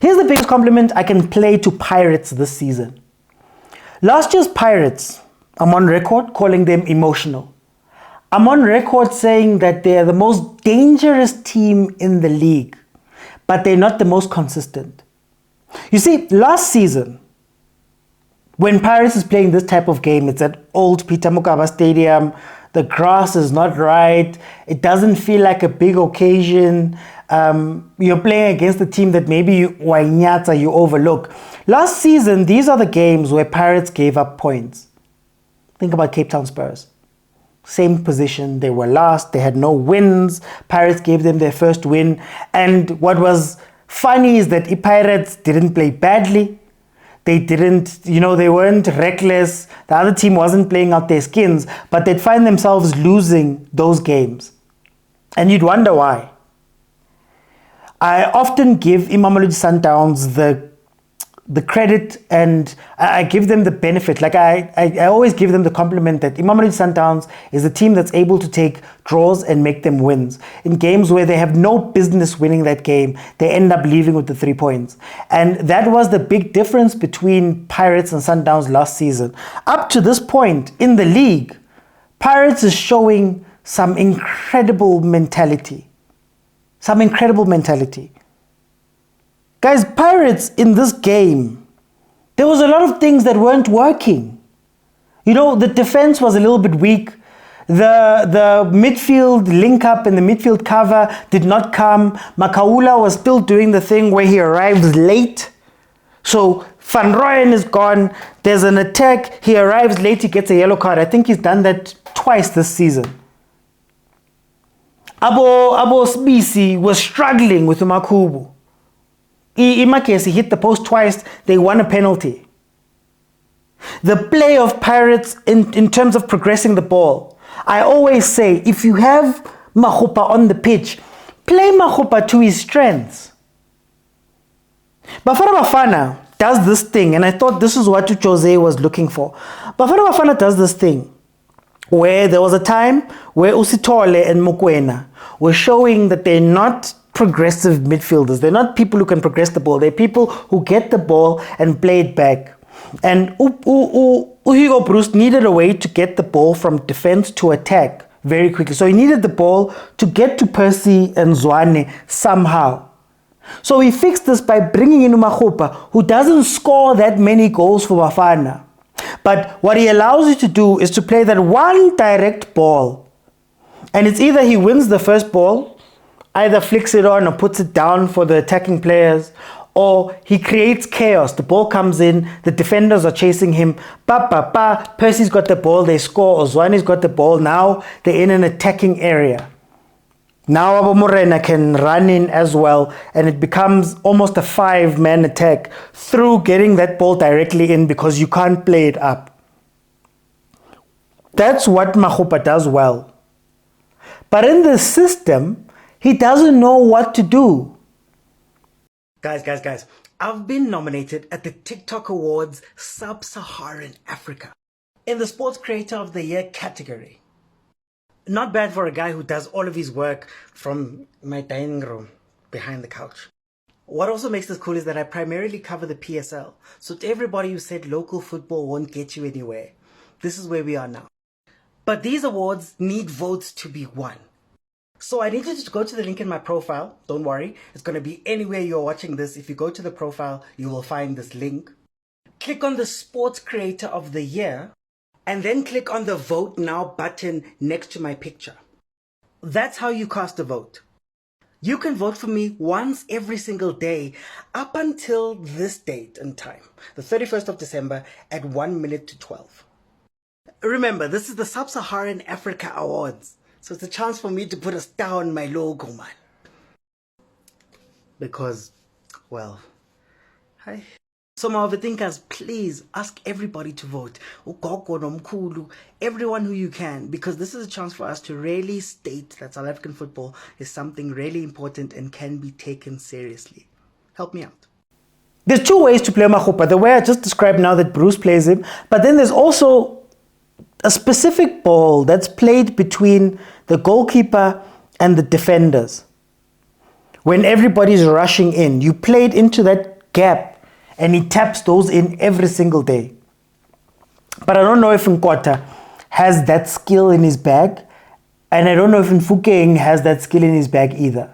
Here's the biggest compliment I can play to Pirates this season. Last year's Pirates, I'm on record calling them emotional. I'm on record saying that they're the most dangerous team in the league, but they're not the most consistent. You see, last season, when Pirates is playing this type of game, it's at old Peter Mokaba Stadium, the grass is not right, it doesn't feel like a big occasion, you're playing against a team that maybe you overlook. Last season, these are the games where Pirates gave up points. Think about Cape Town Spurs. Same position, they were last, they had no wins, Pirates gave them their first win, and what was funny is that Pirates didn't play badly, they weren't reckless, the other team wasn't playing out their skins, but they'd find themselves losing those games. And you'd wonder why. I often give mamelodi Sundowns the credit, and I give them the benefit. Like I always give them the compliment that mamelodi Sundowns is a team that's able to take draws and make them wins. In games where they have no business winning that game, they end up leaving with the 3 points. And that was the big difference between Pirates and Sundowns last season. Up to this point in the league, Pirates is showing some incredible mentality. Guys, Pirates in this game, there was a lot of things that weren't working. The defense was a little bit weak. The midfield link up and the midfield cover did not come. Makaula was still doing the thing where he arrives late. So Van Rooyen is gone. There's an attack. He arrives late. He gets a yellow card. I think he's done that twice this season. Abo Sbisi was struggling with Umakubu. Magesi hit the post twice. They won a penalty. The play of Pirates in terms of progressing the ball. I always say, if you have Makgopa on the pitch, play Makgopa to his strengths. Bafana does this thing, and I thought this is what Jose was looking for. Bafana does this thing where there was a time where Usitole and Mokwena were showing that they're not progressive midfielders. They're not people who can progress the ball. They're people who get the ball and play it back. And Hugo Bruce needed a way to get the ball from defense to attack very quickly. So he needed the ball to get to Percy and Zwane somehow. So he fixed this by bringing in Makgopa, who doesn't score that many goals for Bafana. But what he allows you to do is to play that one direct ball. And it's either he wins the first ball, either flicks it on or puts it down for the attacking players, or he creates chaos. The ball comes in, the defenders are chasing him, Percy's got the ball, they score, or Zwane's got the ball, now they're in an attacking area. Now Abu Morena can run in as well, and it becomes almost a 5-man attack through getting that ball directly in because you can't play it up. That's what Makgopa does well. But in the system, he doesn't know what to do. Guys, I've been nominated at the TikTok Awards Sub-Saharan Africa in the Sports Creator of the Year category. Not bad for a guy who does all of his work from my dining room behind the couch. What also makes this cool is that I primarily cover the PSL. So to everybody who said local football won't get you anywhere, this is where we are now. But these awards need votes to be won. So I need you to go to the link in my profile. Don't worry, it's going to be anywhere you're watching this. If you go to the profile, you will find this link. Click on the Sports Creator of the Year, and then click on the Vote Now button next to my picture. That's how you cast a vote. You can vote for me once every single day up until this date and time, the 31st of December at 1 minute to 12. Remember, this is the Sub-Saharan Africa Awards. So it's a chance for me to put a star on my logo, man. Because, well, hi. So my overthinkers, please ask everybody to vote. Everyone who you can, because this is a chance for us to really state that South African football is something really important and can be taken seriously. Help me out. There's two ways to play Makgopa. The way I just described now that Bruce plays him, but then there's also a specific ball that's played between the goalkeeper and the defenders. when everybody's rushing in. You played into that gap and he taps those in every single day. But I don't know if Nkota has that skill in his bag, and I don't know if Mfukeng has that skill in his bag either.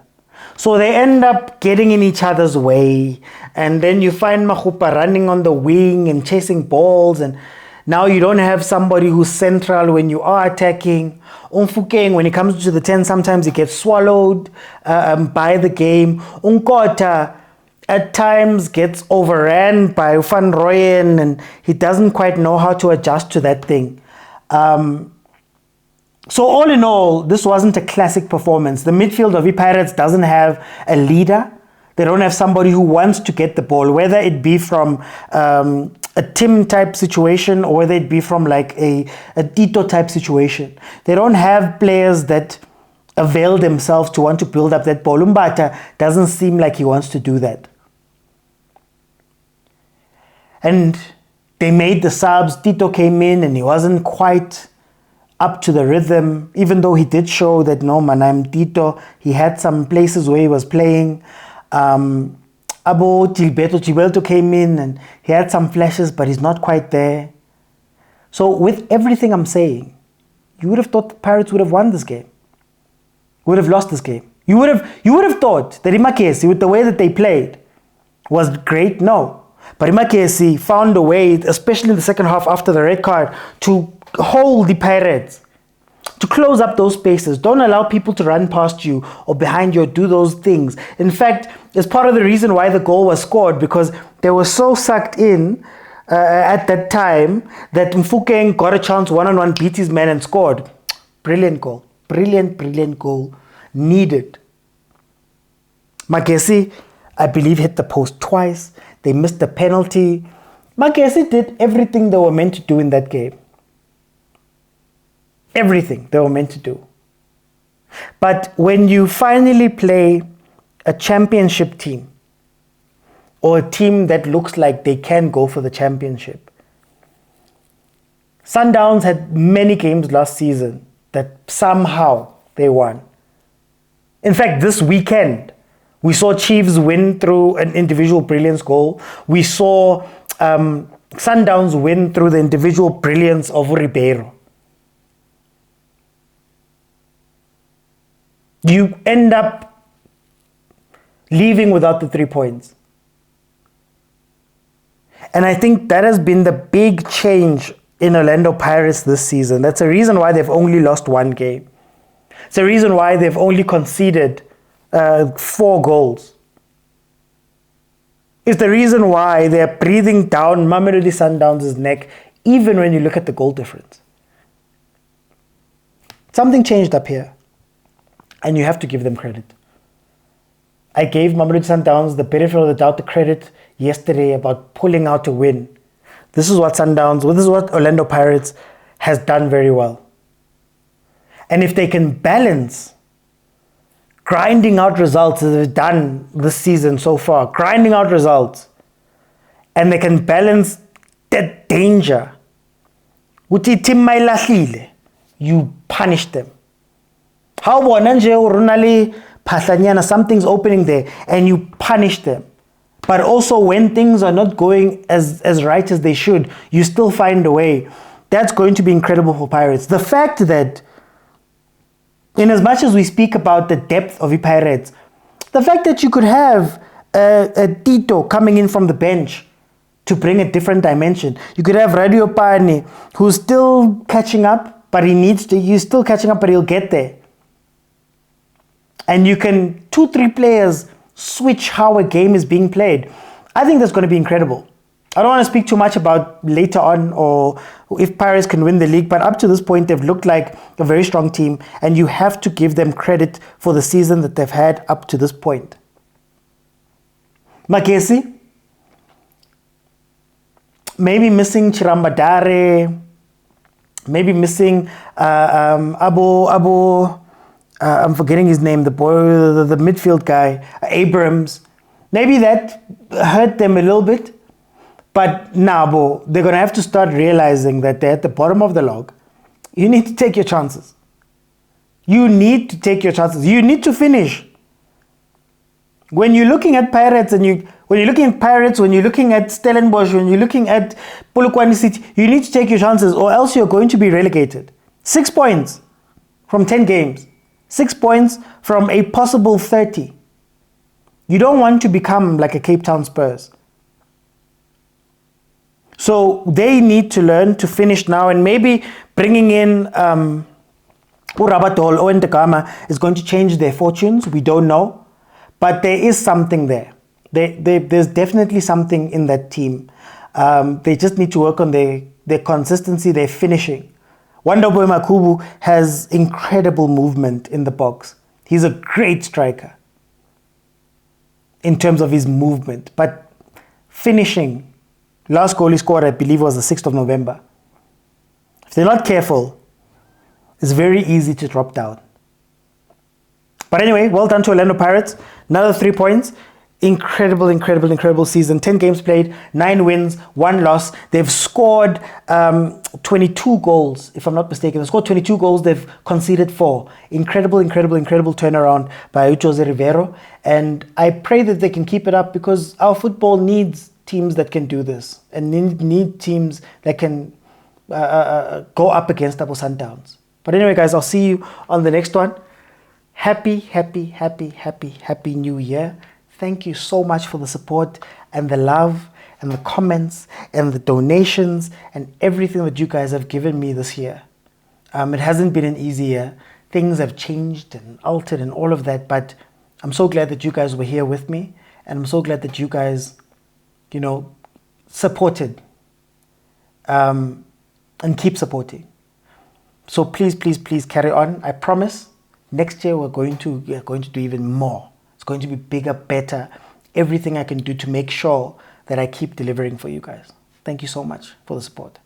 So they end up getting in each other's way, and then you find Mahupa running on the wing and chasing balls, and now you don't have somebody who's central when you are attacking. Mfukeng, when he comes to the 10, sometimes he gets swallowed by the game. Nkota at times gets overran by Van Rooyen, and he doesn't quite know how to adjust to that thing. So all in all, this wasn't a classic performance. The midfield of the Pirates doesn't have a leader. They don't have somebody who wants to get the ball, whether it be from a Tim type situation or whether it be from like a Tito type situation. They don't have players that avail themselves to want to build up that ball. Umbata doesn't seem like he wants to do that. And they made the subs. Tito came in and he wasn't quite up to the rhythm, even though he did show that, no man, I'm Tito. He had some places where he was playing. Abo Gilberto came in and he had some flashes, but he's not quite there. So with everything I'm saying, you would have thought the Pirates would have won this game. Would have lost this game. You would have thought that Magesi, with the way that they played, was great. No. But Magesi found a way, especially in the second half after the red card, to hold the Pirates, to close up those spaces. Don't allow people to run past you or behind you or do those things. In fact, it's part of the reason why the goal was scored, because they were so sucked in at that time that Mfukeng got a chance one-on-one, beat his man and scored. Brilliant goal. Brilliant goal. Needed. Magesi, I believe, hit the post twice. They missed the penalty. Magesi did everything they were meant to do in that game. Everything they were meant to do. But when you finally play a championship team, or a team that looks like they can go for the championship, Sundowns had many games last season that somehow they won. In fact, this weekend, we saw Chiefs win through an individual brilliance goal. We saw Sundowns win through the individual brilliance of Ribeiro. You end up leaving without the 3 points. And I think that has been the big change in Orlando Pirates this season. That's the reason why they've only lost one game. It's the reason why they've only conceded 4 goals. It's the reason why they're breathing down Mamelodi Sundowns' neck, even when you look at the goal difference. Something changed up here, and you have to give them credit. I gave Mamelodi Sundowns the benefit of the doubt, the credit yesterday about pulling out a win. This is what Orlando Pirates has done very well. And if they can balance grinding out results as they've done this season so far, grinding out results, and they can balance that danger, you punish them. How something's opening there and you punish them. But also when things are not going as right as they should, you still find a way. That's going to be incredible for Pirates. The fact that, in as much as we speak about the depth of the Pirates, the fact that you could have a Tito coming in from the bench to bring a different dimension. You could have Radio Pani, who's still catching up, but he's still catching up, but he'll get there. And you can 2-3 players switch how a game is being played. I think that's going to be incredible. I don't want to speak too much about later on or if Pirates can win the league, but up to this point, they've looked like a very strong team, and you have to give them credit for the season that they've had up to this point. Magesi, maybe missing Chirambadare, maybe missing I'm forgetting his name, the boy, the midfield guy, Abrams. Maybe that hurt them a little bit. But now, they're going to have to start realizing that they're at the bottom of the log. You need to take your chances. You need to take your chances. You need to finish. When you're looking at Pirates when you're looking at Stellenbosch, when you're looking at Polokwane City, you need to take your chances or else you're going to be relegated. 6 points from 10 games. 6 points from a possible 30. You don't want to become like a Cape Town Spurs. So they need to learn to finish now, and maybe bringing in Urabatol or Ntakama is going to change their fortunes. We don't know. But there is something there. There's definitely something in that team. They just need to work on their consistency, their finishing. Wandaboy Makubu has incredible movement in the box. He's a great striker in terms of his movement. But finishing, last goal he scored, I believe, was the 6th of November. If they're not careful, it's very easy to drop down. But anyway, well done to Orlando Pirates. Another 3 points. Incredible season. 10 games played, 9 wins, 1 loss. They've scored 22 goals, if I'm not mistaken. They've scored 22 goals. They've conceded 4. Incredible turnaround by Jose Rivero. And I pray that they can keep it up, because our football needs teams that can do this, and need teams that can go up against double Sundowns. But anyway, guys, I'll see you on the next one. Happy New Year. Thank you so much for the support and the love and the comments and the donations and everything that you guys have given me this year. It hasn't been an easy year. Things have changed and altered and all of that, but I'm so glad that you guys were here with me, and I'm so glad that you guys, supported and keep supporting. So please carry on. I promise next year we're going to do even more. It's going to be bigger, better, everything I can do to make sure that I keep delivering for you guys. Thank you so much for the support.